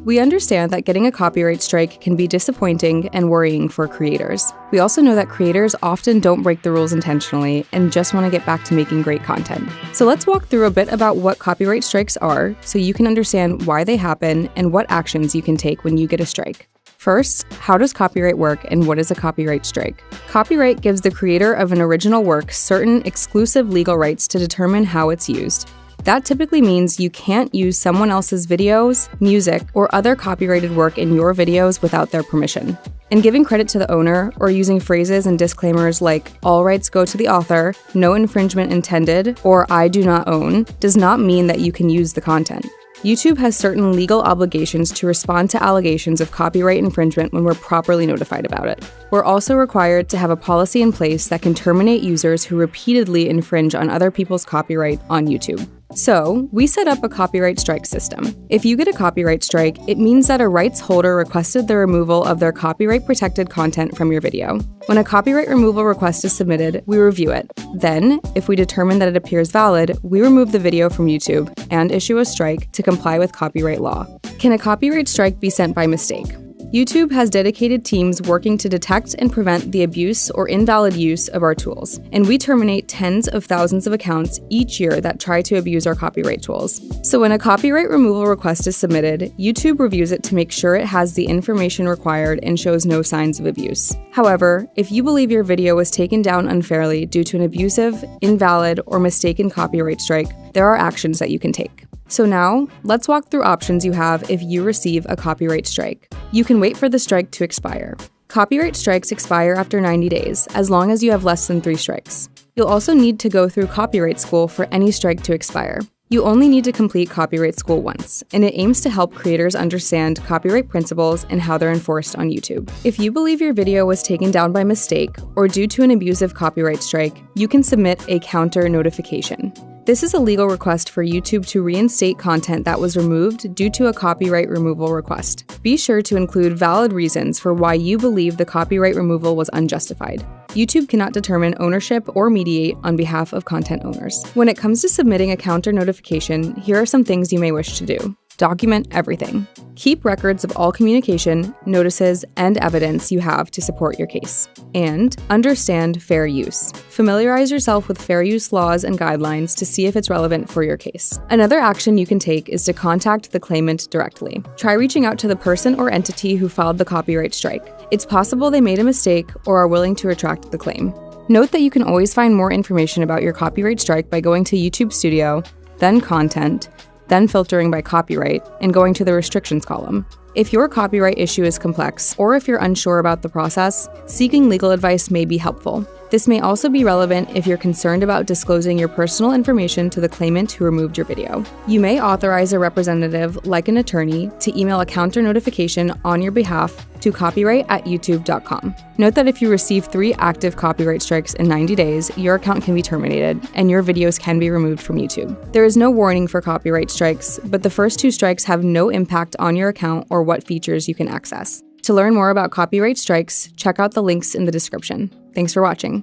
We understand that getting a copyright strike can be disappointing and worrying for creators. We also know that creators often don't break the rules intentionally and just want to get back to making great content. So let's walk through a bit about what copyright strikes are so you can understand why they happen and what actions you can take when you get a strike. First, how does copyright work and what is a copyright strike? Copyright gives the creator of an original work certain exclusive legal rights to determine how it's used. That typically means you can't use someone else's videos, music, or other copyrighted work in your videos without their permission. And giving credit to the owner, or using phrases and disclaimers like "all rights go to the author," "no infringement intended," or "I do not own," does not mean that you can use the content. YouTube has certain legal obligations to respond to allegations of copyright infringement when we're properly notified about it. We're also required to have a policy in place that can terminate users who repeatedly infringe on other people's copyright on YouTube. So, we set up a copyright strike system. If you get a copyright strike, it means that a rights holder requested the removal of their copyright-protected content from your video. When a copyright removal request is submitted, we review it. Then, if we determine that it appears valid, we remove the video from YouTube and issue a strike to comply with copyright law. Can a copyright strike be sent by mistake? YouTube has dedicated teams working to detect and prevent the abuse or invalid use of our tools, and we terminate tens of thousands of accounts each year that try to abuse our copyright tools. So when a copyright removal request is submitted, YouTube reviews it to make sure it has the information required and shows no signs of abuse. However, if you believe your video was taken down unfairly due to an abusive, invalid, or mistaken copyright strike, there are actions that you can take. So now, let's walk through options you have if you receive a copyright strike. You can wait for the strike to expire. Copyright strikes expire after 90 days, as long as you have less than 3 strikes. You'll also need to go through copyright school for any strike to expire. You only need to complete copyright school once, and it aims to help creators understand copyright principles and how they're enforced on YouTube. If you believe your video was taken down by mistake or due to an abusive copyright strike, you can submit a counter notification. This is a legal request for YouTube to reinstate content that was removed due to a copyright removal request. Be sure to include valid reasons for why you believe the copyright removal was unjustified. YouTube cannot determine ownership or mediate on behalf of content owners. When it comes to submitting a counter notification, here are some things you may wish to do. Document everything. Keep records of all communication, notices, and evidence you have to support your case. And understand fair use. Familiarize yourself with fair use laws and guidelines to see if it's relevant for your case. Another action you can take is to contact the claimant directly. Try reaching out to the person or entity who filed the copyright strike. It's possible they made a mistake or are willing to retract the claim. Note that you can always find more information about your copyright strike by going to YouTube Studio, then Content, then filtering by copyright, and going to the restrictions column. If your copyright issue is complex, or if you're unsure about the process, seeking legal advice may be helpful. This may also be relevant if you're concerned about disclosing your personal information to the claimant who removed your video. You may authorize a representative, like an attorney, to email a counter notification on your behalf to copyright@youtube.com. Note that if you receive 3 active copyright strikes in 90 days, your account can be terminated, and your videos can be removed from YouTube. There is no warning for copyright strikes, but the first 2 strikes have no impact on your account or what features you can access. To learn more about copyright strikes, check out the links in the description. Thanks for watching.